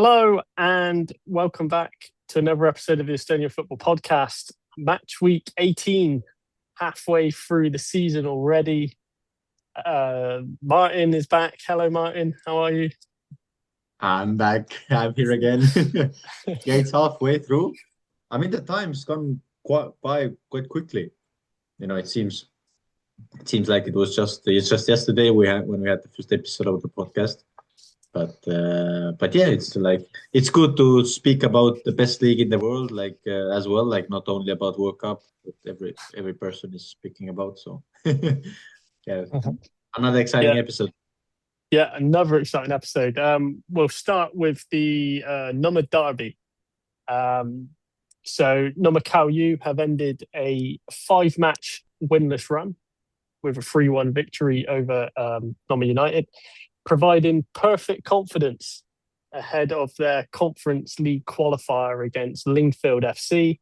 Hello and welcome back to another episode of the Estonian Football Podcast. Match week 18, halfway through the season already. Martin is back. Hello, Martin. How are you? I'm back. I'm here again. Yeah, it's halfway through. I mean, the time's gone quite quickly. It seems like it's just yesterday when we had the first episode of the podcast. But yeah, it's good to speak about the best league in the world, as well, like not only about World Cup, but every person is speaking about. So yeah, Mhm. another exciting Yeah, episode. yeah, another exciting episode. We'll start with the Number Derby. Um, so Number Kalju have ended a five-match winless run with a 3-1 victory over Number United, providing perfect confidence ahead of their Conference League qualifier against Lingfield FC.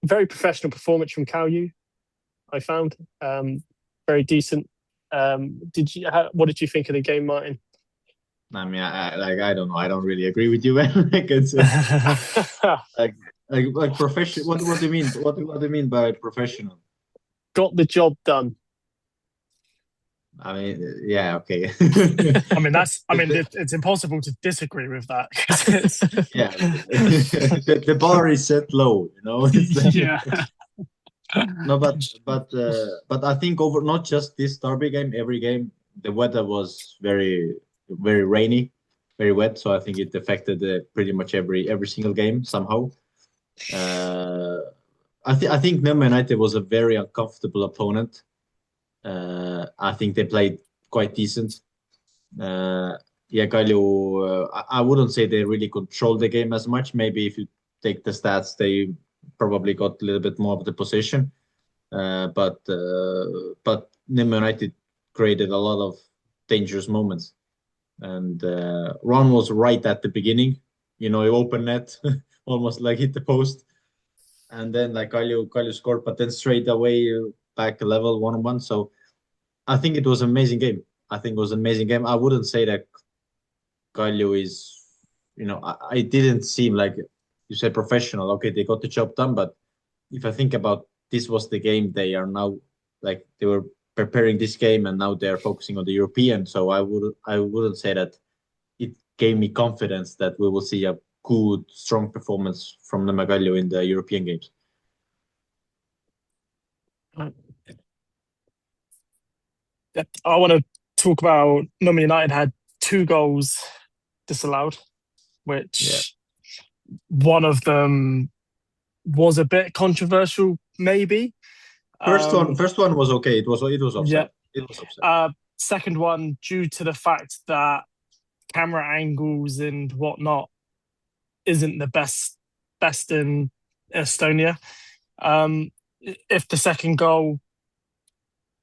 Very professional performance from Kalju, I found. Very decent. What did you think of the game, Martin? I mean, I don't know. I don't really agree with you, man. Like it's like like professional. What do you mean? What do you mean by professional? Got the job done. I mean, yeah, okay. It's impossible to disagree with that because Yeah, the bar is set low, you know. It's yeah. no, but I think over not just this derby game, every game the weather was very rainy, very wet. So I think it affected pretty much every single game somehow. Uh, I think Nemo United was a very uncomfortable opponent. I think they played quite decent. Uh, yeah, Kalju, I wouldn't say they really controlled the game as much. Maybe if you take the stats, they probably got a little bit more of the possession. But Nemo United created a lot of dangerous moments. And Ron was right at the beginning. You know, he opened net, almost like hit the post. And then like Kalju scored, but then straight away back level 1-1. So I think it was an amazing game. I think it was an amazing game. I wouldn't say that Kalju is, it didn't seem like you said professional. Okay, they got the job done, but if I think about this was the game they are now, like they were preparing this game and now they're focusing on the European. So I wouldn't say that it gave me confidence that we will see a good, strong performance from the Magalio in the European games. I want to talk about Nottingham United had two goals disallowed, Yeah. which one of them was a bit controversial, maybe. First one, Um, first one was okay. It was yeah. offside. It was offside. Second one, due to the fact that camera angles and whatnot isn't the best in Estonia. Um, if the second goal,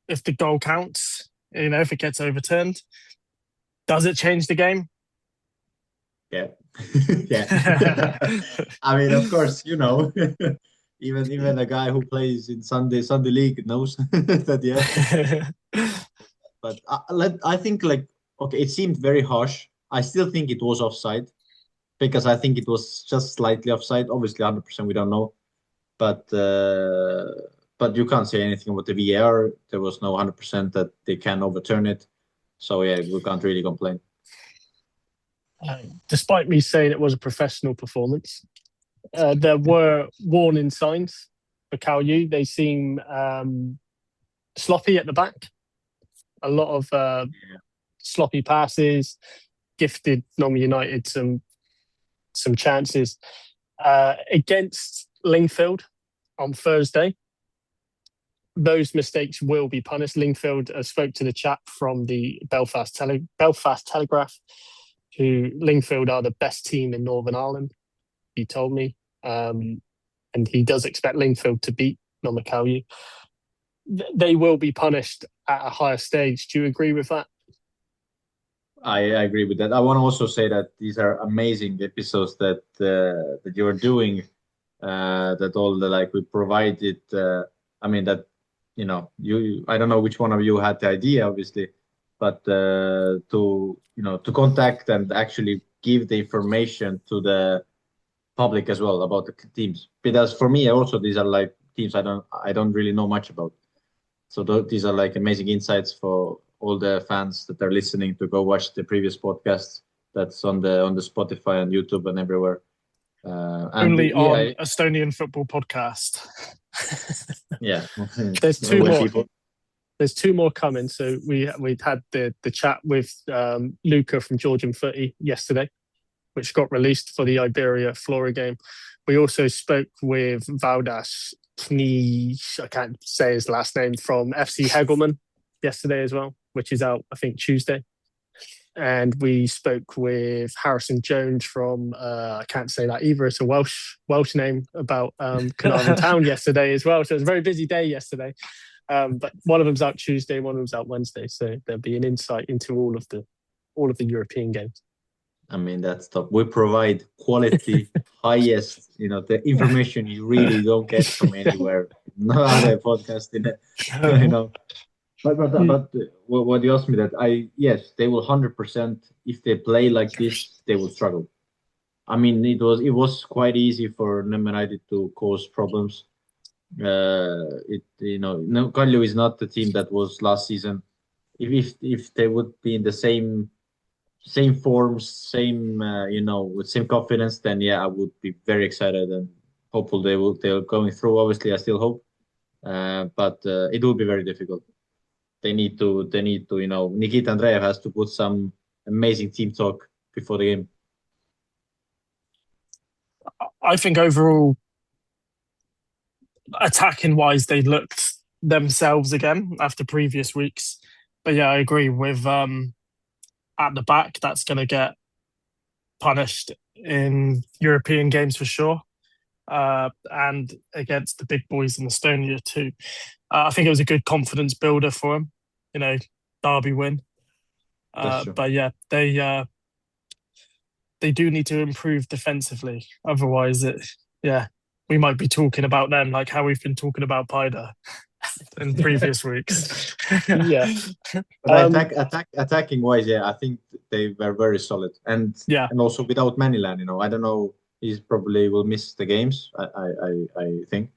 if the goal counts, if it gets overturned, does it change the game? Yeah. Yeah. I mean, of course, even a guy who plays in Sunday league knows that. Yeah. But I think like okay, it seemed very harsh. I still think it was offside because I think it was just slightly offside. Obviously, 100% we don't know, but uh, but you can't say anything about the VAR. There was no 100% that they can overturn it. So yeah, we can't really complain. Despite me saying it was a professional performance, there were warning signs for Cal U. They seem sloppy at the back. A lot of sloppy passes, gifted Nottingham United some chances against Lingfield on Thursday. Those mistakes will be punished. Lingfield spoke to the chap from the Belfast Telegraph, who Lingfield are the best team in Northern Ireland. He told me, and he does expect Lingfield to beat Nomakau. They will be punished at a higher stage. Do you agree with that? I agree with that. I want to also say that these are amazing episodes that you're doing. That all the like we provided. I mean that you. I don't know which one of you had the idea, obviously, but to contact and actually give the information to the public as well about the teams. Because for me, also these are like teams I don't really know much about. So these are like amazing insights for all the fans that are listening to go watch the previous podcast that's on the Spotify and YouTube and everywhere. Only on Estonian football podcast. Yeah, there's two more. There's two more coming. So we'd had the chat with Luca from Georgian Footy yesterday, which got released for the Iberia Flora game. We also spoke with Valdas Knie, I can't say his last name, from FC Hegelman yesterday as well, which is out, I think, Tuesday. And we spoke with Harrison Jones from, I can't say that either, it's a Welsh name, about Carnarvon Town yesterday as well. So it was a very busy day yesterday. But one of them's out Tuesday, one of them's out Wednesday. So there'll be an insight into all of the European games. I mean, that's top. We provide quality, highest, the information you really don't get from anywhere. No other podcast in it, But what you asked me that yes, they will 100%. If they play like this, they will struggle. I mean, it was quite easy for Nõmme United to cause problems. Kalju is not the team that was last season. If they would be in the same forms, with same confidence, then yeah, I would be very excited and hopeful they're going through. Obviously, I still hope, but it will be very difficult. They need to, Nikita Andreev has to put some amazing team talk before the game. I think overall, attacking wise, they looked themselves again after previous weeks. But yeah, I agree with at the back, that's going to get punished in European games for sure. And against the big boys in Estonia too. I think it was a good confidence builder for him, derby win. But yeah, they do need to improve defensively. Otherwise, we might be talking about them like how we've been talking about Paida in previous weeks. Yeah. But attacking wise, yeah, I think they were very solid. And also without Manilan, I don't know, he probably will miss the games, I think.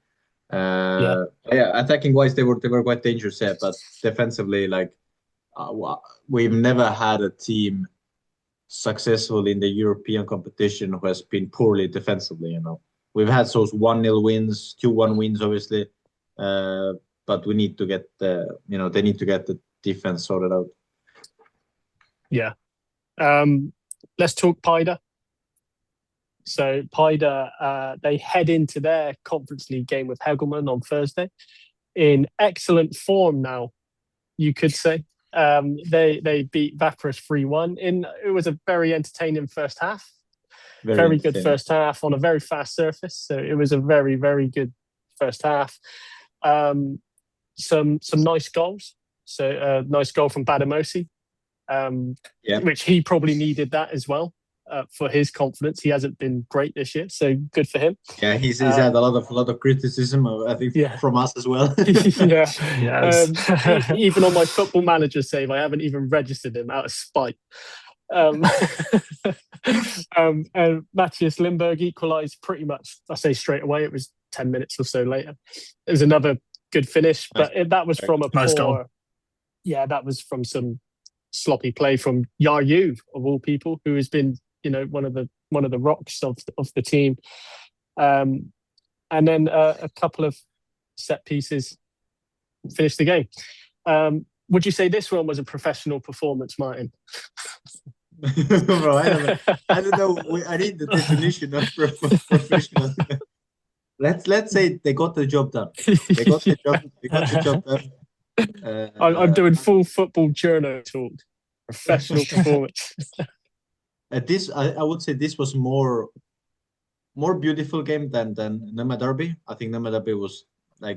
Attacking wise, they were quite dangerous, but defensively, we've never had a team successful in the European competition who has been poorly defensively. We've had those 1-0 wins, 2-1 wins, obviously, but we need to get they need to get the defense sorted out. Yeah, let's talk Paida. So Paida, they head into their Conference League game with Hegelman on Thursday in excellent form now, you could say. They beat Vaprus 3-1. It was a very entertaining first half. Very good first half on a very fast surface. So it was a very, very good first half. Some nice goals. So a nice goal from Badamosi, which he probably needed that as well. For his confidence, he hasn't been great this year, so good for him. Yeah, he's had a lot of criticism, I think, from us as well. Even on my Football Manager save, I haven't even registered him out of spite. And Matthias Lindberg equalised pretty much, I say straight away. It was 10 minutes or so later. It was another good finish, but that was from a nice goal. Yeah, that was from some sloppy play from Yaryu, of all people, who has been one of the rocks of the team, and then a couple of set pieces finished the game. Would you say this one was a professional performance, Martin? Bro, I don't know. I need the definition of professional. Let's say they got the job done. They got the job done. I'm doing full football journal talk. Professional performance. I would say this was more beautiful game than Nõmme Derby. I think Nõmme Derby was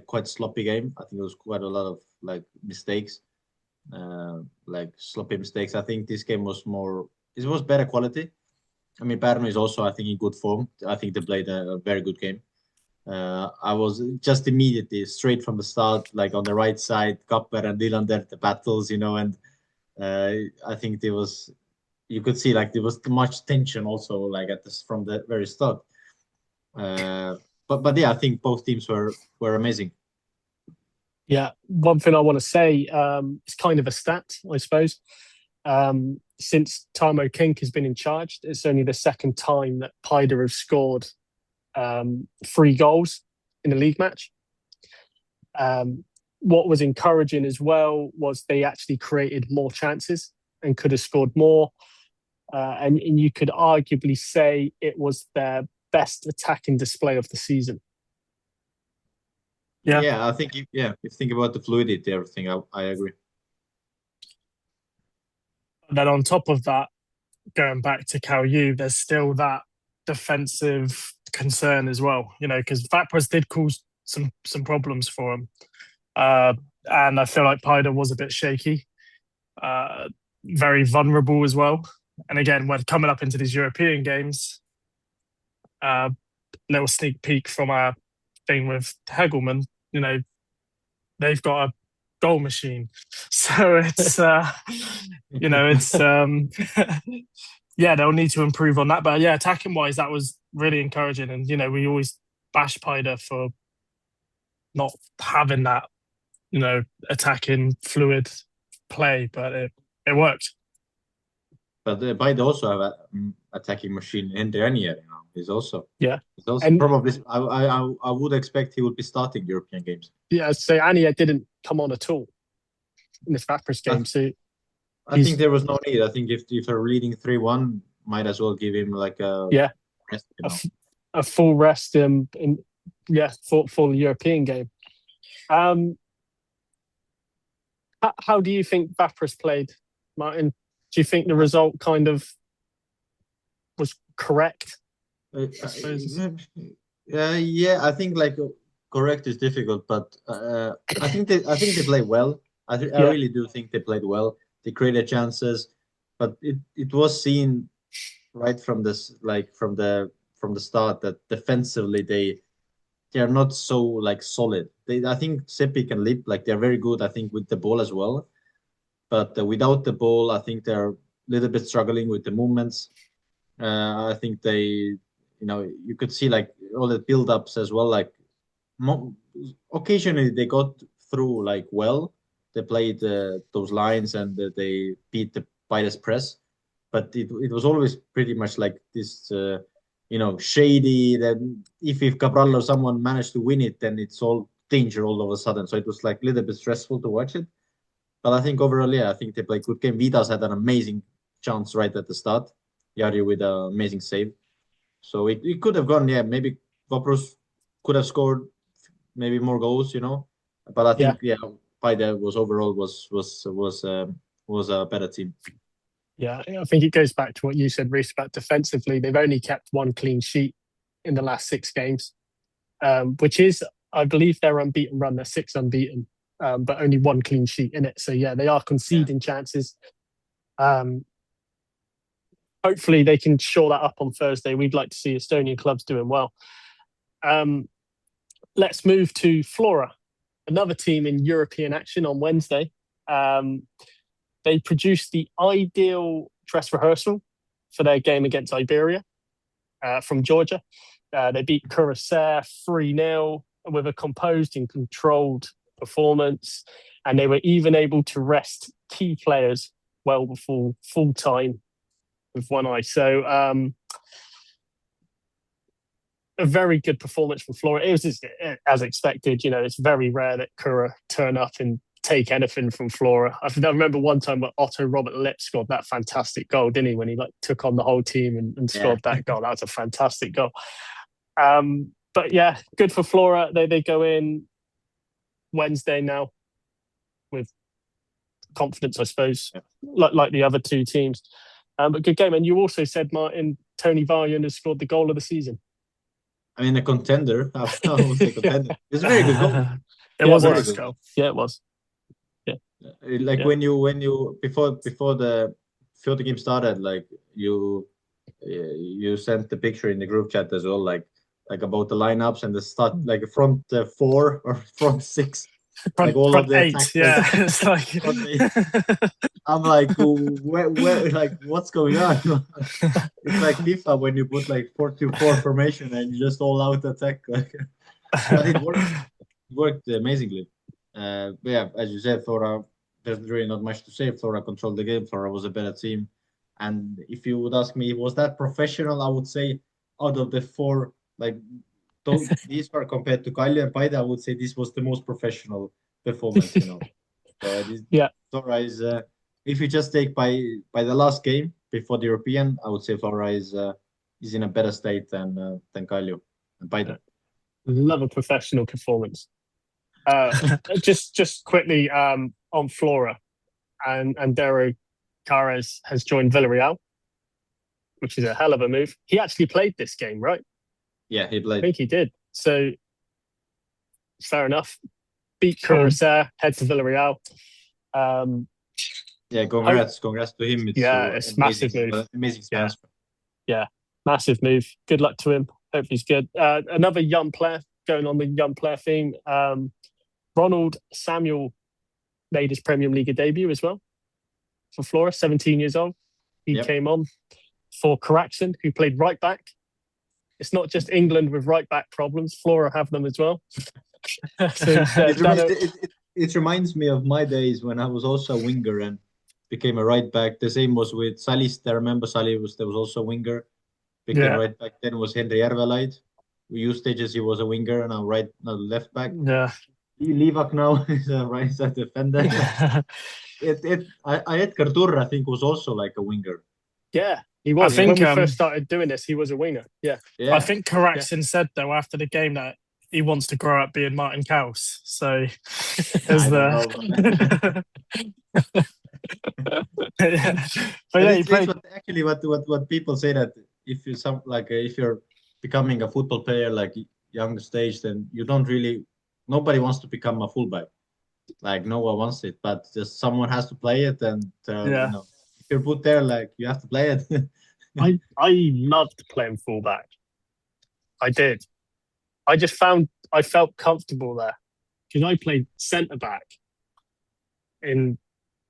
quite sloppy game. I think it was quite a lot of mistakes, sloppy mistakes. I think this game was better quality. I mean, Pärnu is also, I think, in good form. I think they played a very good game. I was just immediately straight from the start, on the right side, Kapper and Villander, the battles, and I think you could see like there was much tension also like at this from the very start. But yeah, I think both teams were amazing. Yeah, one thing I want to say, it's kind of a stat, I suppose. Since Timo Kink has been in charge, it's only the second time that Paida have scored 3 goals in a league match. What was encouraging as well was they actually created more chances and could have scored more. And you could arguably say it was their best attacking display of the season. Yeah, I think if you think about the fluidity, everything, I agree. Then on top of that, going back to Cal U, there's still that defensive concern as well, because Vapras did cause some problems for him. And I feel like Paida was a bit shaky, very vulnerable as well. And again, when coming up into these European games, little sneak peek from our thing with Hegelman, they've got a goal machine. So it's, it's, yeah, they'll need to improve on that. But yeah, attacking wise, that was really encouraging. And, we always bash Paida for not having that, attacking fluid play, but it worked. But Paida also have an attacking machine in there anyway. He's also And probably I would expect he would be starting European games. Yeah, so Ania didn't come on at all in this Vapras game. I think there was no need. I think if they're leading 3-1, might as well give him like a rest, a full rest for the European game. How do you think Vapras played, Martin? Do you think the result kind of was correct? Yeah, I think like correct is difficult, but I think they played well. I really do think they played well. They created chances, but it was seen right from this, like from the start, that defensively they are not so like solid. I think Sepik and Lip, like they're very good, I think, with the ball as well, but without the ball, I think they're a little bit struggling with the movements. I think they, you could see like all the build-ups as well. Like occasionally they got through like well. They played those lines and they beat the Paida's press, but it was always pretty much like this, shady. That if Cabral or someone managed to win it, then it's all danger all of a sudden. So it was like a little bit stressful to watch it. But I think overall, I think they played good game. Vidas had an amazing chance right at the start. Jari with an amazing save. So it could have gone, maybe Vapros could have scored maybe more goals, But I think, Paida was overall was a better team. Yeah, I think it goes back to what you said, Reece, about defensively. They've only kept 1 clean sheet in the last 6 games, which is, I believe, their unbeaten run. They're 6 unbeaten, but only 1 clean sheet in it. So yeah, they are conceding chances. Hopefully they can shore that up on Thursday. We'd like to see Estonian clubs doing well. Let's move to Flora, another team in European action on Wednesday. They produced the ideal dress rehearsal for their game against Iberia from Georgia. They beat Corsair 3-0 with a composed and controlled performance, and they were even able to rest key players well before full time with one eye. So a very good performance from Flora. It was as expected. It's very rare that Kura turn up and take anything from Flora. I remember one time when Otto Robert Lipp scored that fantastic goal, didn't he? When he took on the whole team and scored that goal. That was a fantastic goal. But yeah, good for Flora. They go in Wednesday now with confidence, I suppose, like the other 2 teams. But good game. And you also said, Martin, Tony Varjon has scored the goal of the season. I mean, a contender. I would say contender. It's a very good goal. It was a nice goal. Yeah, it was. Yeah. When you before the game started, like you sent the picture in the group chat as well, like about the lineups and the start, like front 4 or front 6. like all of front the eight. attack. Yeah, it's like I'm like, where, like, what's going on? It's like FIFA when you put like 4-2-4 formation and you just all out attack. Like, but it worked. It worked amazingly. But yeah, as you said, Flora, there's really not much to say. Flora controlled the game. Flora was a better team. And if you would ask me, was that professional? I would say out of the four, like these were compared to Kalju and Paide, I would say this was the most professional performance, you know. So this yeah, Flora is, if you just take by the last game before the European, I would say Flora is in a better state than Kalju and Paide. love a professional performance. Just quickly on Flora and Dero Carres has joined Villarreal, which is a hell of a move. He actually played this game, right? Yeah, he I played. think he did. So fair enough. Beat Cuirassier, head to Villarreal. Yeah, congrats to him. It's It's massive move. Amazing transfer. Yeah, massive move. Good luck to him. Hope he's good. Another young player, going on the young player theme. Ronald Samuel made his Premium Liiga debut as well for Flora, 17 years old. He came on for Karaxin, who played right back. It's not just England with right back problems. Flora have them as well. It reminds me of my days when I was also a winger and became a right back. The same was with Salis. I remember Salis there was also a winger, became right back. Then was Henry Järvelaid. We used stages he was a winger and now left back. Yeah. Livak now is a right side defender. Edgar Turr, I think, was also like a winger. Yeah, he was. When we first started doing this, he was a winger. Yeah. I think Karaxin said, though, after the game that he wants to grow up being Martin Kaus. So there's the... But yeah, he played... actually what people say that if you're becoming a football player like young stage, then you don't really... Nobody wants to become a fullback. Like no one wants it, but just someone has to play it, and you know, if you're put there, like you have to play it. I loved playing fullback. I did. I felt comfortable there because I played centre back. Don't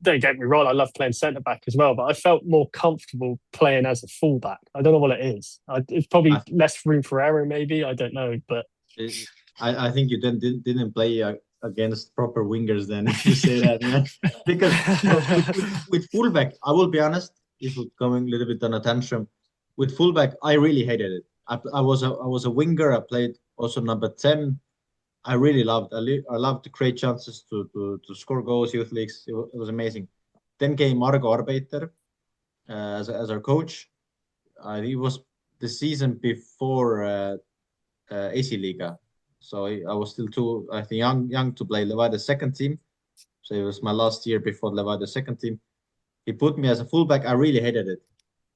get me wrong, I love playing centre back as well, but I felt more comfortable playing as a fullback. I don't know what it is. It's probably less room for error, maybe. I don't know, but I think you didn't play against proper wingers then, if you say that, man. Because with fullback, I will be honest, if we're going a little bit on a tantrum, with fullback, I really hated it. I was a winger. I played also number 10. I really loved. I loved to create chances to score goals, youth leagues. It was amazing. Then came Margo Arbeiter as our coach. It was the season before AC Liiga. So I was still too, I think, young to play Levadia's second team. So it was my last year before Levadia's second team. He put me as a fullback. I really hated it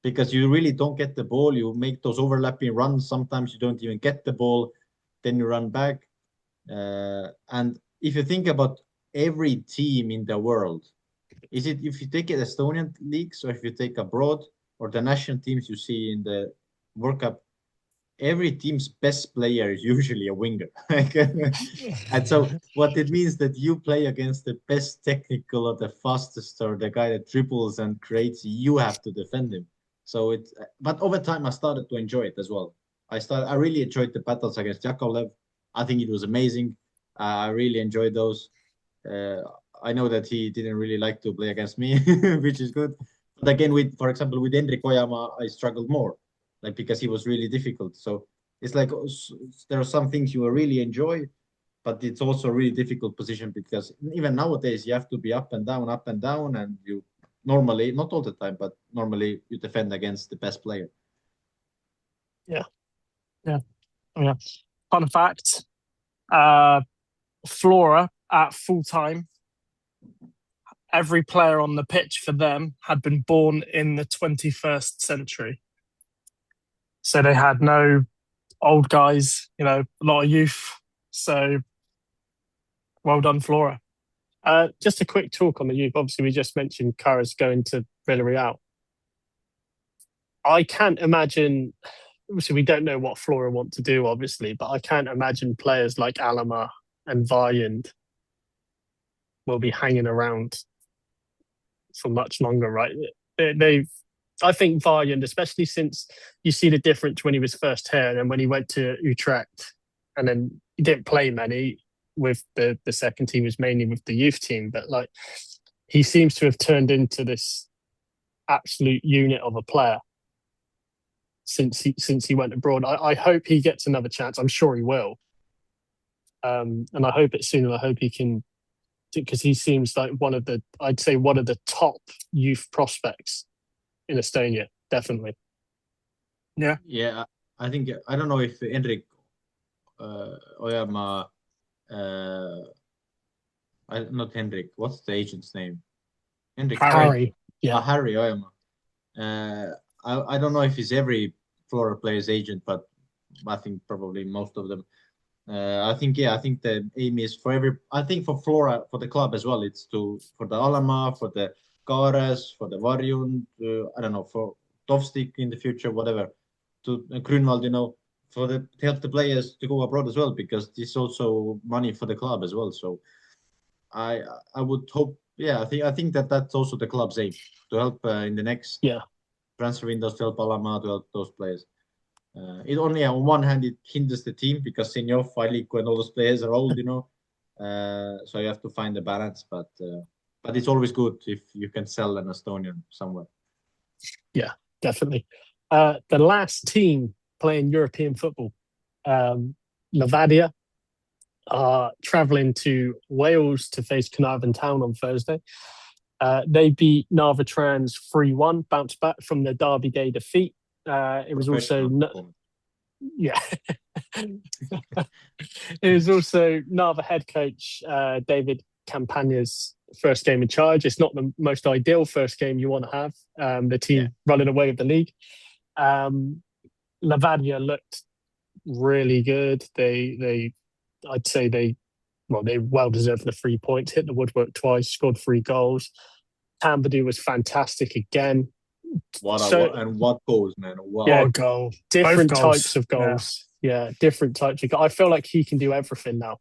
because you really don't get the ball. You make those overlapping runs. Sometimes you don't even get the ball. Then you run back. And if you think about every team in the world, is it if you take it Estonian leagues or if you take abroad or the national teams you see in the World Cup, every team's best player is usually a winger. And so what it means that you play against the best technical or the fastest or the guy that dribbles and creates, you have to defend him. So but over time I started to enjoy it as well. I really enjoyed the battles against Yakovlev. I think it was amazing. I really enjoyed those. I know that he didn't really like to play against me, which is good. But again, for example, with Hendrik Ojamaa, I struggled more. Like because he was really difficult. So it's like there are some things you really enjoy, but it's also a really difficult position because even nowadays you have to be up and down, and you normally, not all the time, but normally you defend against the best player. Yeah. Fun fact, Flora at full time, every player on the pitch for them had been born in the 21st century. So they had no old guys, a lot of youth. So well done, Flora. Just a quick talk on the youth. Obviously, we just mentioned Carres going to Villarreal. I can't imagine, obviously we don't know what Flora want to do, obviously, but I can't imagine players like Alama and Vajand will be hanging around for much longer, right? I think Varjand, especially since you see the difference when he was first here and then when he went to Utrecht, and then he didn't play many with the second team, was mainly with the youth team, but like he seems to have turned into this absolute unit of a player since he went abroad. I hope he gets another chance. I'm sure he will, and I hope it's soon. And I hope he can, because he seems like I'd say one of the top youth prospects in Estonia, definitely. Yeah. I think I don't know if Henrik Ojamaa, not Henrik. What's the agent's name? Henrik Harry. Yeah. Harry Ojamaa. I don't know if he's every Flora player's agent, but I think probably most of them. I think the aim is I think for Flora, for the club as well, it's for the Alamaa, for the Kaares, for the Varjund, I don't know, for Tovstik in the future, whatever, to Grünwald, to help the players to go abroad as well, because it's also money for the club as well. So I would hope, I think that's also the club's aim, to help in the next transfer windows, to help Alamaa, to help those players. It only on one hand it hinders the team because Senjov, Failik, and all those players are old, so you have to find the balance. But it's always good if you can sell an Estonian somewhere. Yeah, definitely. The last team playing European football, Levadia, are travelling to Wales to face Carnarvon Town on Thursday. They beat Narva Trans 3-1, bounced back from the Derby Day defeat. It was also it was also Narva head coach David Campagna's first game in charge. It's not the most ideal first game you want to have. The team running away with the league. Levadia looked really good. I'd say they well deserved the 3 points. Hit the woodwork twice, scored 3 goals. Tambadou was fantastic again. What goals, man! Wow. Yeah, goal. Different types of goals. Yeah, different types of goals. I feel like he can do everything now.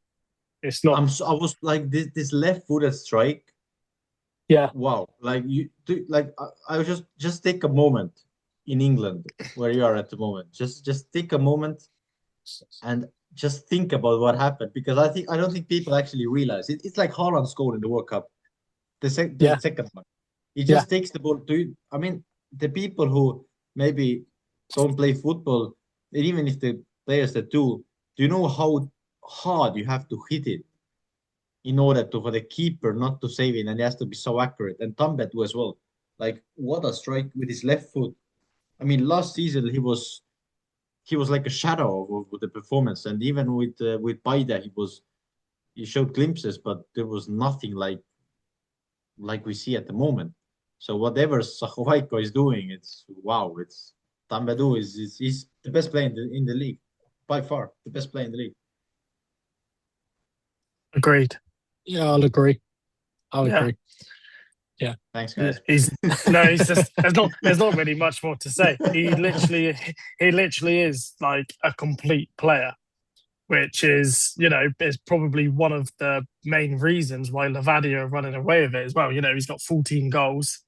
It's not. I was like this left-footed strike. Yeah. Wow. Like you do. Like I would just take a moment in England where you are at the moment. Just take a moment and just think about what happened, because I don't think people actually realize it. It's like Haaland's goal in the World Cup, the second one. He just takes the ball to. I mean, the people who maybe don't play football, and even if the players that do you know how hard you have to hit it in order for the keeper not to save it, and it has to be so accurate. And Tambet as well. Like, what a strike with his left foot. I mean, last season he was like a shadow of the performance, and even with Paide he showed glimpses, but there was nothing like we see at the moment. So whatever Sahovaiko is doing, it's wow. It's Tambadou is the best player in the league, by far the best player in the league. Agreed. Yeah, I'll agree. Yeah. Thanks, guys. He's just there's not really much more to say. He literally is like a complete player, which is is probably one of the main reasons why Levadia are running away with it as well. He's got 14 goals.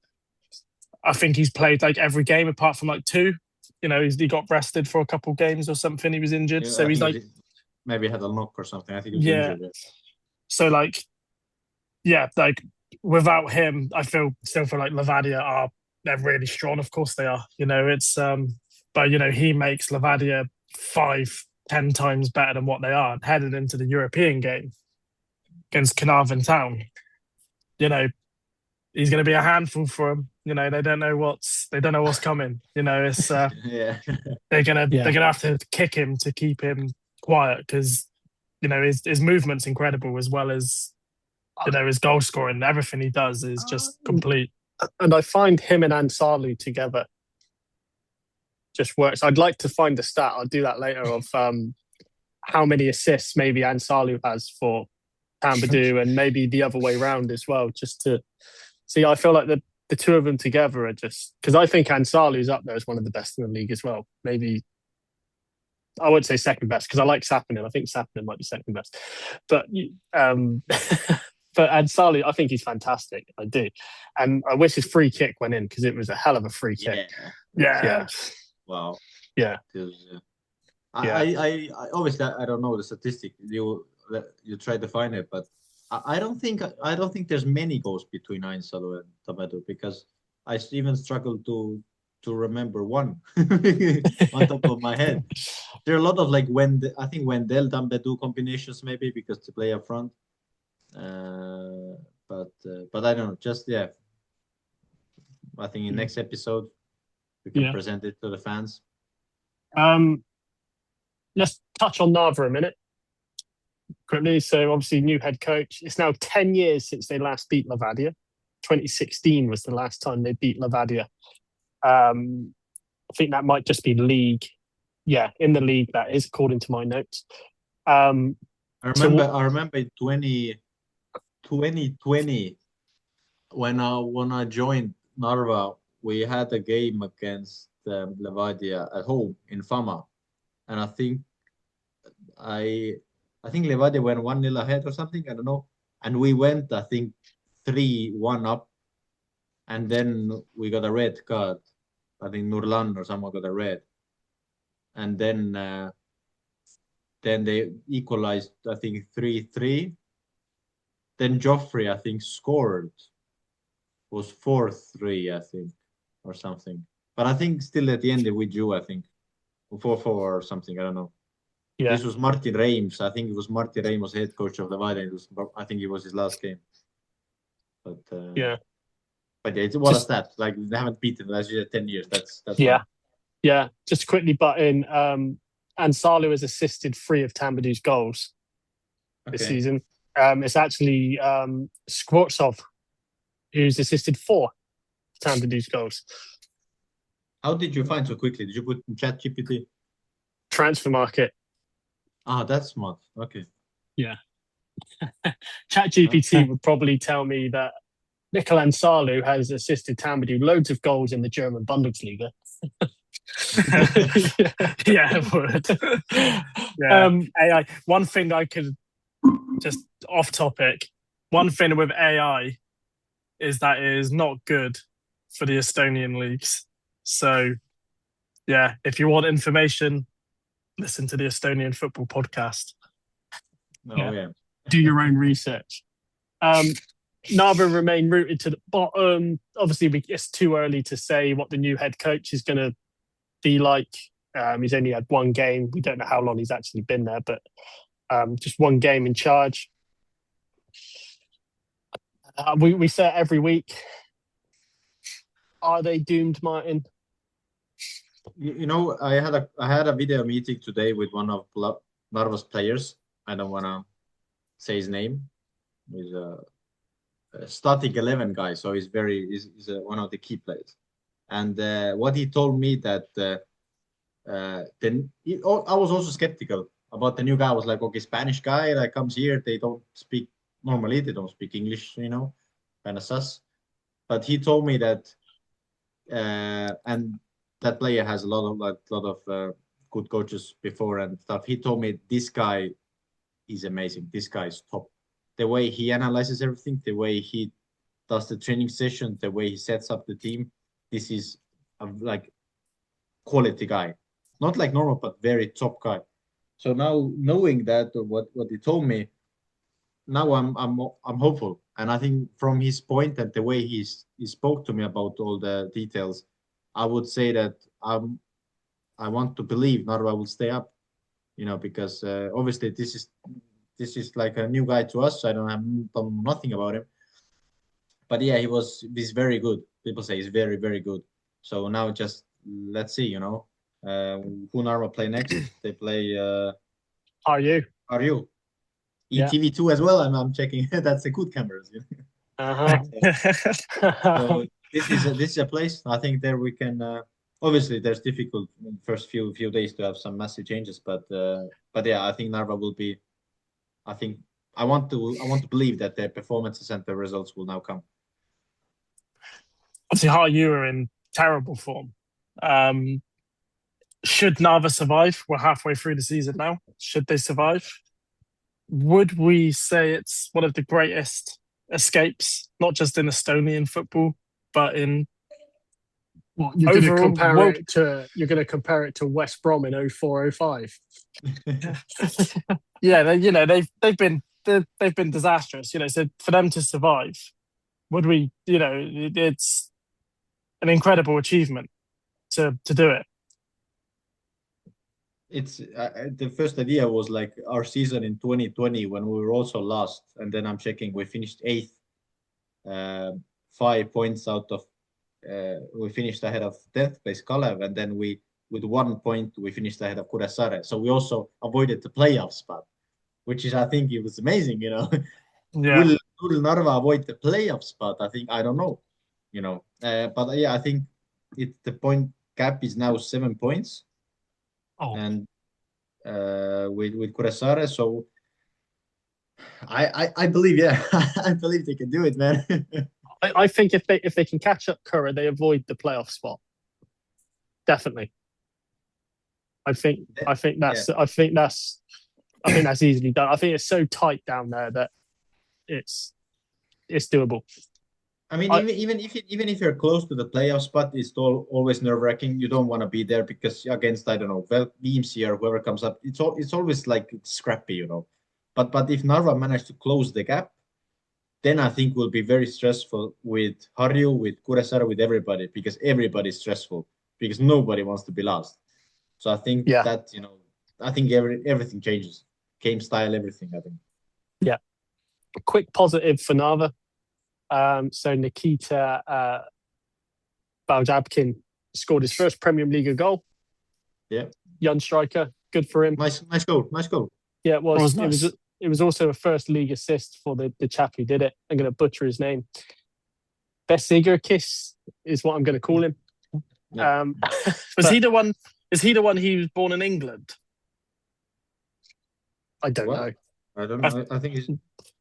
I think he's played like every game apart from like 2. He got rested for a couple of games or something. He was injured, so he's like maybe had a knock or something. I think he was injured. So like without him, I still feel like Levadia they're really strong. Of course they are. It's but he makes Levadia 5-10 times better than what they are. Headed into the European game against Carnarvon Town, he's going to be a handful for them. They don't know what's coming. It's they're gonna have to kick him to keep him quiet, because his movement's incredible, as well as his goal scoring. Everything he does is just complete. And I find him and Ansalu together just works. I'd like to find the stat. I'll do that later, of how many assists maybe Ansalu has for Tambadou, and maybe the other way around as well, just to see. I feel like the two of them together are just, because I think Ansalu's up there as one of the best in the league as well. Maybe I would say second best, because I like Sappinen. I think Sappinen might be second best, but But Ansari, I think he's fantastic. I do, and I wish his free kick went in because it was a hell of a free kick. Yeah. Wow. Yeah. I obviously I don't know the statistic. You try to find it, but I don't think there's many goals between Ainsalu and Tamedo, because I even struggle to remember one on top of my head. There are a lot of like I think Wendell Tamedo combinations, maybe because to play up front. But I don't know. Just I think in next episode we can present it to the fans. Let's touch on Narva a minute quickly. So obviously new head coach. It's now 10 years since they last beat Levadia. 2016 was the last time they beat Levadia. I think that might just be league. Yeah, in the league that is, according to my notes. I remember in 2020 when I joined Narva, we had a game against Levadia at home in Fama, and I think Levadia went 1-0 ahead or something. I don't know, and we went, I think, 3-1 up, and then we got a red card. I think Nurlan or someone got a red, and then they equalized, I think, 3-3. Then Joffrey, I think, scored. It was 4-3, I think, or something. But I think still at the end we drew, I think, 4-4 or something. I don't know. Yeah. This was Martin Reims. I think it was Martin Reims was head coach of Levadia. I think it was his last game. But what a stat! Like they haven't beaten last year 10 years. That's fun. Yeah. Just to quickly butt in, Ansalu has assisted 3 of Tambadu's goals this season. It's actually Skvortsov who's assisted 4 of Tambadu's goals. How did you find so quickly? Did you put in ChatGPT? Transfer market. Ah, that's smart. Okay. Yeah. ChatGPT would probably tell me that Nikol Ansalu has assisted Tambadu loads of goals in the German Bundesliga. Yeah, it would. AI. One thing I could just off topic. One thing with AI is that it is not good for the Estonian leagues. So, yeah, if you want information, listen to the Estonian football podcast. Do your own research. Narva remain rooted to the bottom. Obviously, it's too early to say what the new head coach is going to be like. He's only had one game. We don't know how long he's actually been there, but just one game in charge. We say it every week. Are they doomed, Martin? I had a video meeting today with one of Narva's players. I don't want to say his name. He's a starting 11 guy, so he's one of the key players. And what he told me that I was also skeptical about the new guy. I was like, okay, Spanish guy that comes here, they don't speak English, kind of sus. But he told me that, and that player has a lot of good coaches before and stuff. He told me this guy is amazing. This guy is top. The way he analyzes everything, the way he does the training session, the way he sets up the team. This is a quality guy, not like normal, but very top guy. So now knowing that, or what he told me, now I'm hopeful. And I think from his point and the way he spoke to me about all the details, I would say that I want to believe Narva will stay up, because obviously this is like a new guy to us. So I don't know nothing about him. But yeah, he's very good. People say he's very, very good. So now just let's see, who Narva play next. They play RU. ETV2 as well. I'm checking. That's a good cameras. So this is a place. I think there we can. Obviously, there's difficult first few days to have some massive changes, but yeah, I think Narva will be. I think I want to believe that their performances and the results will now come. Obviously, RU are in terrible form. Should Narva survive? We're halfway through the season now. Should they survive? Would we say it's one of the greatest escapes, not just in Estonian football, but in What you're going to overall compare world. it to? You're going to compare it to West Brom in 04-05. Yeah, they've been disastrous. So for them to survive, it's an incredible achievement to do it. It's the first idea was like our season in 2020 when we were also last, and then I'm checking we finished 8th, 5 points out of we finished ahead of 10th place Kalev, and then we with 1 point we finished ahead of Kuressaare. So we also avoided the playoff spot, which is I think it was amazing. Yeah. Will Narva avoid the playoff spot? I don't know. But yeah, I think the point gap is now 7 points. Oh. And with Kuressaare, so I believe, yeah, I believe they can do it, man. I think if they can catch up Curra, they avoid the playoff spot. Definitely. I think that's easily done. I think it's so tight down there that it's doable. I mean, even if you're close to the playoff spot, it's always nerve-wracking. You don't want to be there because against, I don't know, VMC or whoever comes up, it's always like scrappy. But if Narva managed to close the gap, then I think will be very stressful with Harju, with Kuressaare, with everybody, because everybody's stressful because nobody wants to be last. So I think that I think everything changes, game style, everything. I think. Yeah, a quick positive for Narva. So Nikita Baljabkin scored his first Premium Liiga goal. Yeah, young striker, good for him. Nice goal. Yeah, it was. Nice. It was also a first league assist for the chap who did it. I'm going to butcher his name. Besigurkis is what I'm going to call him. Yeah. Was he the one? Is he the one who was born in England? I don't know. I don't know. I think he's.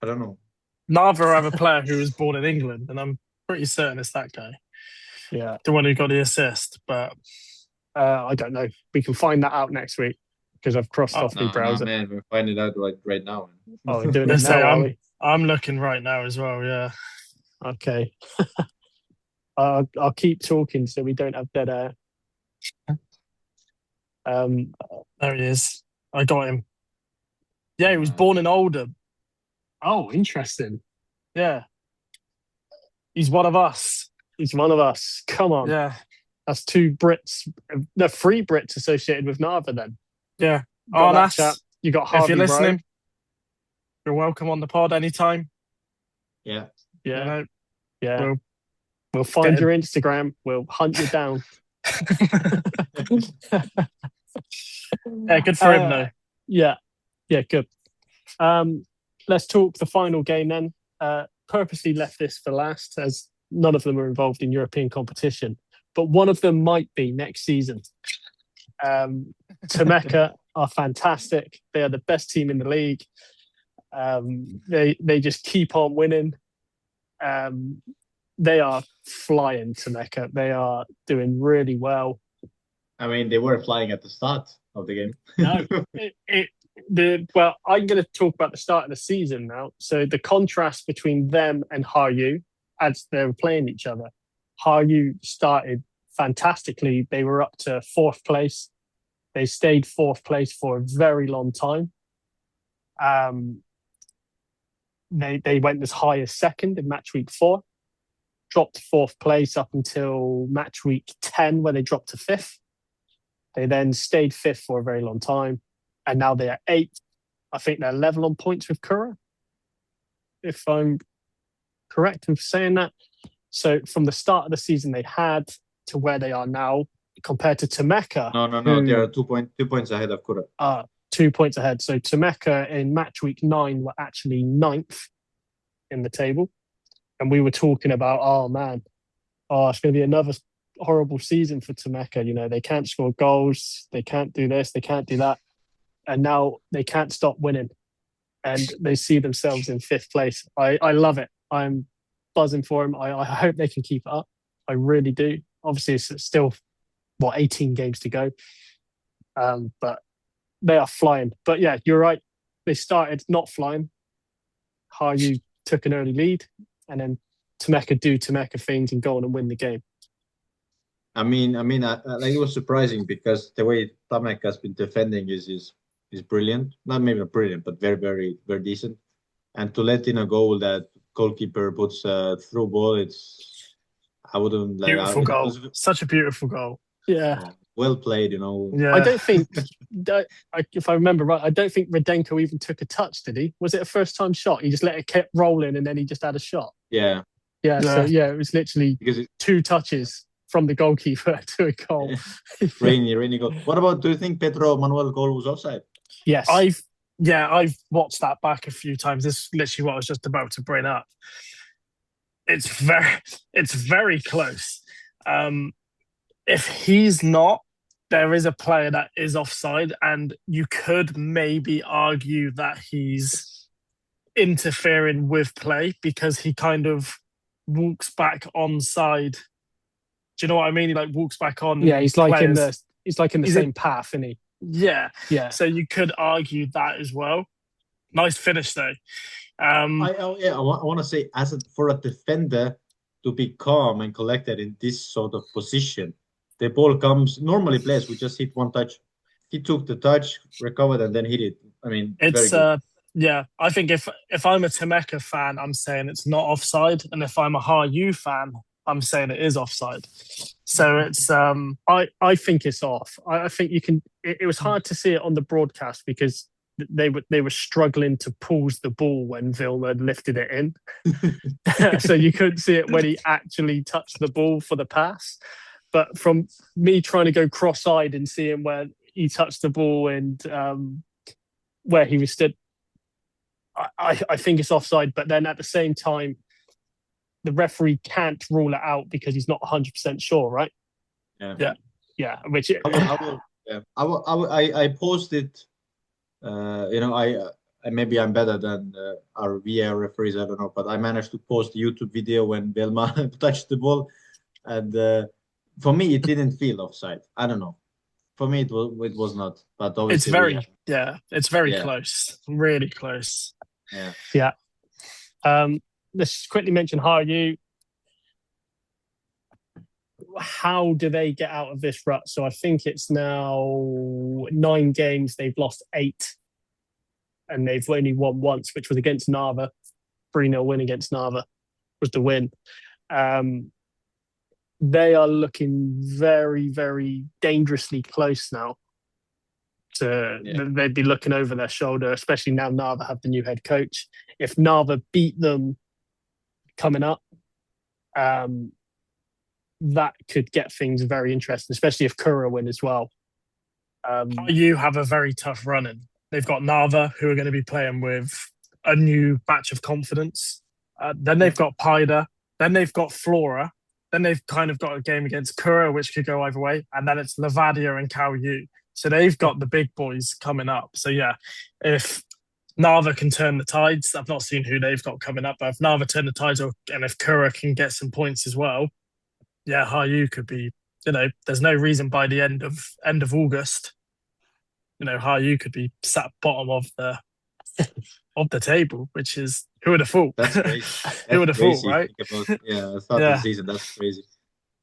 I don't know. Narva have a player who was born in England, and I'm pretty certain it's that guy. Yeah, the one who got the assist. But I don't know. We can find that out next week because I've crossed off the browser. No, man, we're finding out right now. Oh, we're doing it now, are we? I'm looking right now as well. Yeah. Okay. I'll keep talking so we don't have dead air. There he is. I got him. Yeah, he was born in Oldham. Oh, interesting. Yeah. He's one of us. He's one of us. Come on. Yeah. That's three Brits associated with Narva then. Yeah. You got Harvey if you're listening, Rowe. You're welcome on the pod anytime. Yeah. Yeah. Yeah. We'll find your Instagram. We'll hunt you down. Yeah, good for him though. Yeah, good. Let's talk the final game then. Purposely left this for last as none of them are involved in European competition, but one of them might be next season. Temeka are fantastic. They are the best team in the league. They just keep on winning. They are flying, Temeka. They are doing really well. I mean, they were flying at the start of the game. No, well, I'm going to talk about the start of the season now. So the contrast between them and Harju as they were playing each other. Harju started fantastically. They were up to 4th place. They stayed 4th place for a very long time. They went as high as 2nd in match week 4. Dropped 4th place up until match week 10, where they dropped to 5th. They then stayed 5th for a very long time. And now they are 8th. I think they're level on points with Kura, if I'm correct with saying that. So from the start of the season they had to where they are now, compared to Temeka. No. They are 2 points ahead of Kura. 2 points ahead. So Temeka in match week 9 were actually 9th in the table. And we were talking about, it's going to be another horrible season for Temeka. They can't score goals. They can't do this. They can't do that. And now they can't stop winning. And they see themselves in 5th place. I love it. I'm buzzing for them. I hope they can keep it up. I really do. Obviously, it's still, 18 games to go. But they are flying. But yeah, you're right. They started not flying. Harju took an early lead, and then Temeka do Temeka things and go on and win the game. I mean, like it was surprising because the way Tamek has been defending is brilliant. Not maybe not brilliant, but very, very, very decent. And to let in a goal that goalkeeper puts through ball, I wouldn't like. Beautiful goal. Such a beautiful goal. Yeah. Well played, Yeah. I don't think, if I remember right, I don't think Radenko even took a touch, did he? Was it a first-time shot? He just let it keep rolling and then he just had a shot. Yeah. So it was literally 2 touches from the goalkeeper to a goal. Rainy goal. What about, do you think Pedro Manuel goal was offside? Yes. I've watched that back a few times. This is literally what I was just about to bring up. It's very close. If he's not, there is a player that is offside, and you could maybe argue that he's interfering with play because he kind of walks back onside. Do you know what I mean? He like walks back on. Yeah, he's like in the same path, isn't he? Yeah. So you could argue that as well. Nice finish though. I want to say, for a defender to be calm and collected in this sort of position, the ball comes. Normally, players would just hit one touch. He took the touch, recovered, and then hit it. I mean, it's very good. I think if I'm a Temeka fan, I'm saying it's not offside, and if I'm a HRU fan, I'm saying it is offside. So it's I think it's off. I think you can. It was hard to see it on the broadcast because they were struggling to pause the ball when Vilma lifted it in, so you couldn't see it when he actually touched the ball for the pass. But from me trying to go cross-eyed and seeing where he touched the ball and where he was stood, I think it's offside. But then at the same time, the referee can't rule it out because he's not 100% sure, right? Yeah. Which I posted. Maybe I'm better than our VAR referees. I don't know, but I managed to post a YouTube video when Velma touched the ball, and for me it didn't feel offside. I don't know. For me it was not, but obviously it's very close, really close. Yeah. Let's quickly mention HRU. How do they get out of this rut? So I think it's now 9 games. They've lost 8, and they've only won once, which was against Narva. 3-0 win against Narva was the win. They are looking very, very dangerously close now. They'd be looking over their shoulder, especially now Narva have the new head coach. If Narva beat them coming up, that could get things very interesting, especially if Kura win as well. You have a very tough run-in. They've got Narva, who are going to be playing with a new batch of confidence. Then they've got Paida. Then they've got Flora. Then they've kind of got a game against Kura, which could go either way. And then it's Levadia and Kalyu. So they've got the big boys coming up. So if Narva can turn the tides, I've not seen who they've got coming up, but if Narva turn the tides, and if Kura can get some points as well, HRU could be, there's no reason by the end of August, HRU could be sat bottom of the table, which is, who would have thought? That's crazy. Who would have thought, right? Start of the season, that's crazy.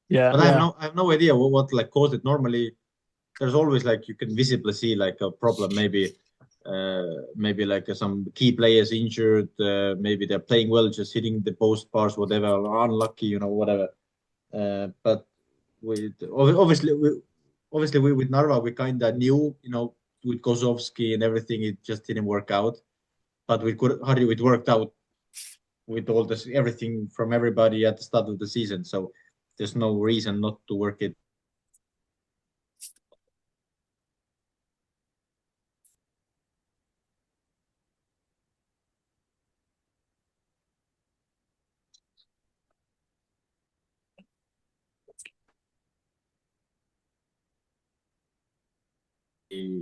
Yeah. But I have no idea what caused it. Normally, there's always you can visibly see a problem. Maybe like some key players injured. Maybe they're playing well, just hitting the post bars, whatever, unlucky, whatever. But obviously with Narva, we kind of knew, with Kozovsky and everything, it just didn't work out. But it worked out with all this, everything from everybody at the start of the season. So there's no reason not to work it.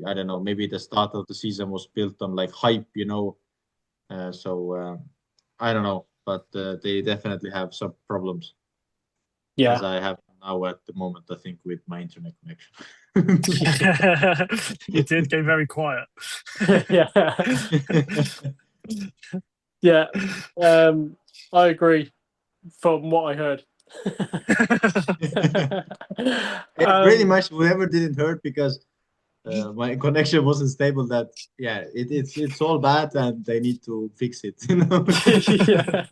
I don't know, maybe the start of the season was built on hype, so I don't know, but they definitely have some problems. Yeah, as I have now at the moment, I think, with my internet connection. It did go very quiet. Yeah. Yeah, I agree from what I heard. Pretty much whoever didn't hurt because my connection wasn't stable. That it's all bad and they need to fix it. Yeah.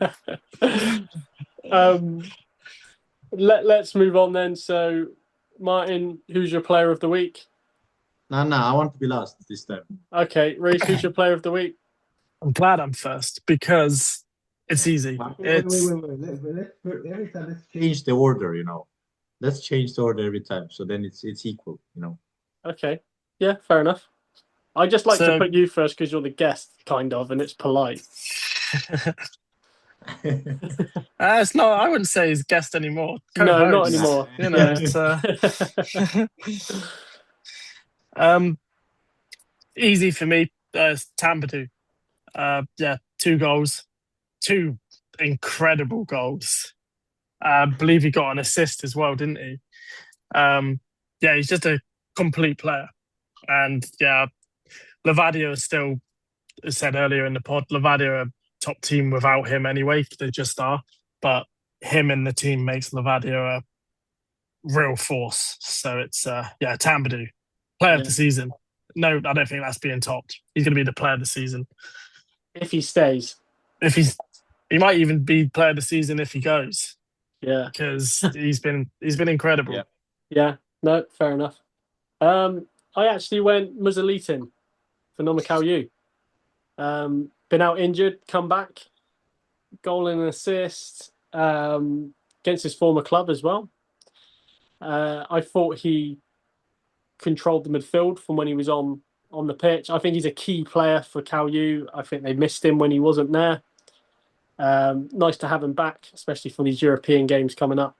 Let's move on then. So, Martin, who's your player of the week? No, I want to be last this time. Okay, Reece, who's your player of the week? I'm glad I'm first because it's easy. Wait. Every time let's change the order. Let's change the order every time, so then it's equal. Okay, yeah, fair enough. I just like to put you first because you're the guest, kind of, and it's polite. It's not. I wouldn't say he's guest anymore. No, not anymore. It's easy for me. Tampadu. 2 goals, 2 incredible goals. I believe he got an assist as well, didn't he? He's just a complete player. And Levadia is still, as said earlier in the pod, Levadia are a top team without him anyway. They just are. But him in the team makes Levadia a real force. So it's, Tampadu, player of the season. No, I don't think that's being topped. He's going to be the player of the season. If he stays. He might even be player of the season if he goes. Yeah. Because he's been incredible. Yeah. No, fair enough. I actually went Muzalitin for Nomakau. Been out injured, come back, goal and an assist against his former club as well. I thought he controlled the midfield from when he was on the pitch. I think he's a key player for Kalju. I think they missed him when he wasn't there. Nice to have him back, especially for these European games coming up.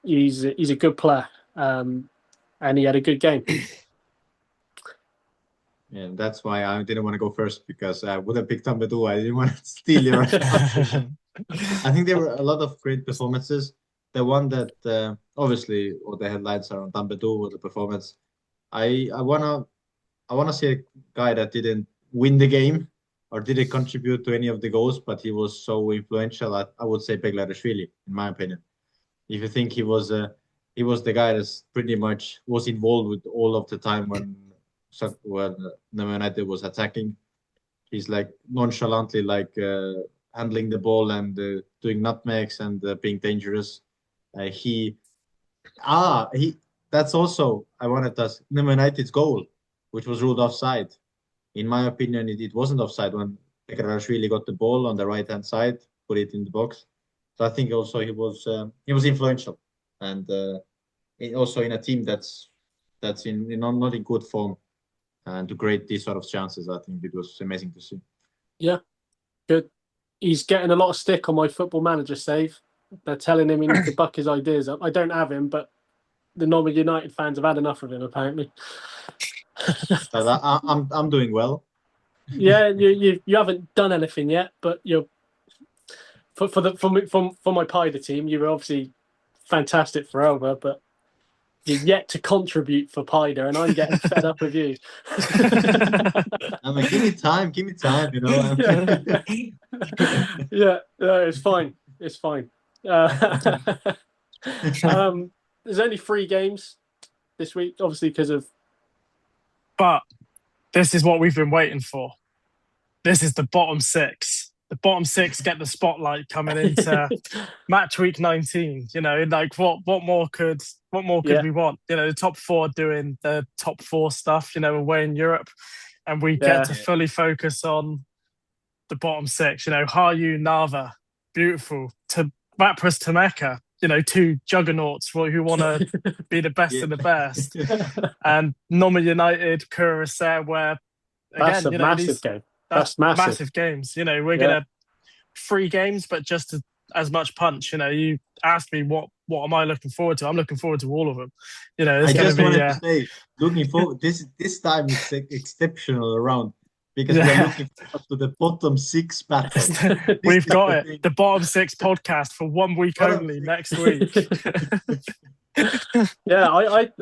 He's a good player, and he had a good game. Yeah, that's why I didn't want to go first, because I would have picked Tampadu. I didn't want to steal your. I think there were a lot of great performances. The one that obviously all the headlines are on Tampadu with the performance. I wanna see a guy that didn't win the game or didn't contribute to any of the goals, but he was so influential. I would say Beglarishvili, in my opinion. If you think he was the guy that pretty much was involved with all of the time when United was attacking. He's like nonchalantly handling the ball and doing nutmegs and being dangerous. That's also I wanted us United's goal, which was ruled offside. In my opinion, it wasn't offside when Beglarishvili got the ball on the right hand side, put it in the box. So I think also he was influential, and also in a team that's not in good form, and to create these sort of chances. I think it was amazing to see. Yeah, good. He's getting a lot of stick on my Football Manager save. They're telling him he needs to buck his ideas up. I don't have him, but the Northern United fans have had enough of him, apparently. I'm doing well. Yeah, you haven't done anything yet, but you're for my Pider team. You were obviously fantastic for Elba, but you're yet to contribute for Pider, and I'm getting fed up with you. I'm like, give me time, Yeah, it's fine. It's fine. There's only 3 games this week, obviously because of. But this is what we've been waiting for. This is the bottom 6. The bottom 6 get the spotlight coming into match week 19. What more could we want? The top 4 doing the top 4 stuff. Away in Europe, and we get to fully focus on the bottom 6. Hayu, Narva, beautiful. To Vapras, Temeka. 2 juggernauts who want to be the best of the best, and Noma United, Kurasay, where again, that's a massive game. That's massive games. We're gonna 3 games, but just as much punch. You asked me what am I looking forward to? I'm looking forward to all of them. I just wanted to say, looking forward. This time it's exceptional around. Because we're looking to the bottom 6 battle. We've got it. The bottom 6 podcast for 1 week only next week. Yeah,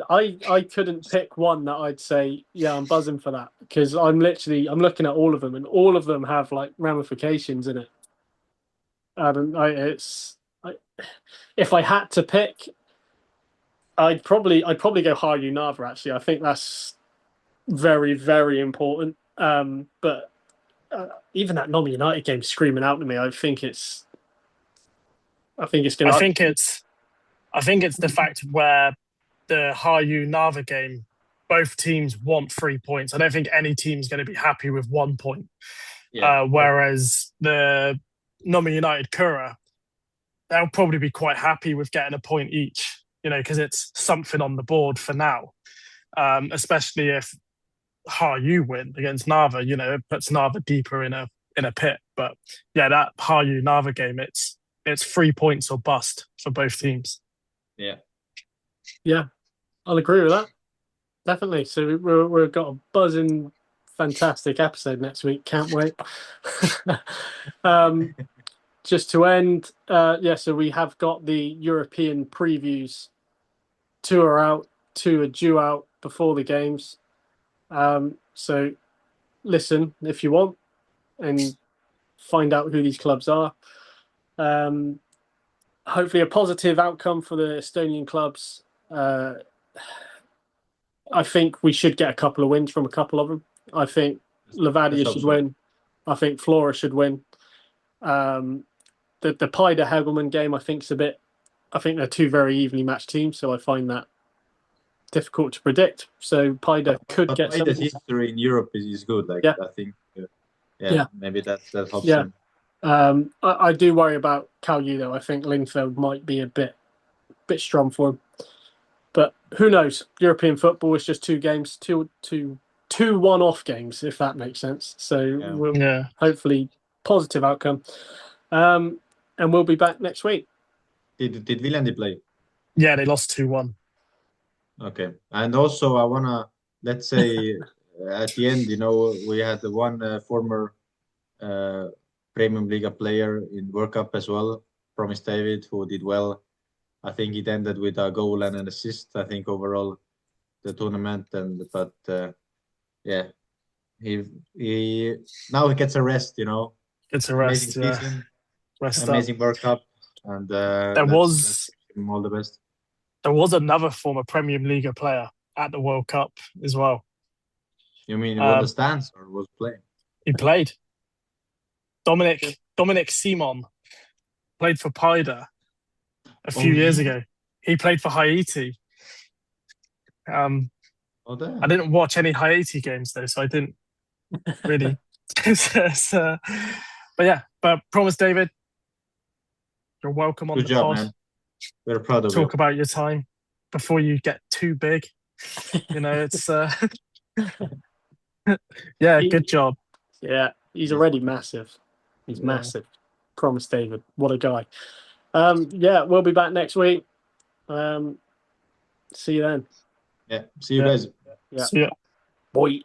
I couldn't pick one that I'd say, I'm buzzing for that. because I'm looking at all of them, and all of them have like ramifications in it. And if I had to pick, I'd probably go Hayu Nava. Actually, I think that's very, very important. But even that Nottingham United game screaming out to me, I think it's going. I think it's the fact where the Hayu Nava game, both teams want 3 points. I don't think any team's going to be happy with 1 point. Yeah. Whereas the Nottingham United Kura, they'll probably be quite happy with getting a point each, because it's something on the board for now. Especially if Hayu win against Nava, it puts Nava deeper in a pit. But yeah, that Hayu Nava game, it's 3 points or bust for both teams. Yeah, I'll agree with that. Definitely. So we've got a buzzing, fantastic episode next week. Can't wait. Just to end, so we have got the European previews. 2 are out, 2 are due out before the games. So listen if you want and find out who these clubs are. Hopefully a positive outcome for the Estonian clubs. I think we should get a couple of wins from a couple of them. I think Levadia should win. I think Flora should win. The Paide Hegelman game, I think they're 2 very evenly matched teams, so I find that difficult to predict. So Paide could get some. Paide's history in Europe is good. I think, maybe that helps them. I do worry about Kalju though. I think Lindfeld might be a bit strong for him. But who knows? European football is just 2 games, two one-off games, if that makes sense. So we'll hopefully positive outcome. And we'll be back next week. Did Viljandi play? Yeah, they lost 2-1. Okay. And also I wanna, let's say at the end, we had the one former Premium Liiga player in World Cup as well, Promise David, who did well. I think it ended with a goal and an assist, I think, overall the tournament. But he now he gets a rest, Gets a rest, amazing season, rest amazing up. World Cup, and was him all the best. There was another former Premium Liiga player at the World Cup as well. You mean on the stands or was playing? He played. Dominic Simon played for Paide a few years ago. He played for Haiti. I didn't watch any Haiti games though, so I didn't really. But Promise David, you're welcome on Good the job, pod. man. We're proud of you. Talk about your time before you get too big. It's good job. Yeah, he's already massive. He's massive. Promise David, what a guy. We'll be back next week. See you then. Yeah, see you guys. Yeah. See ya. Boy.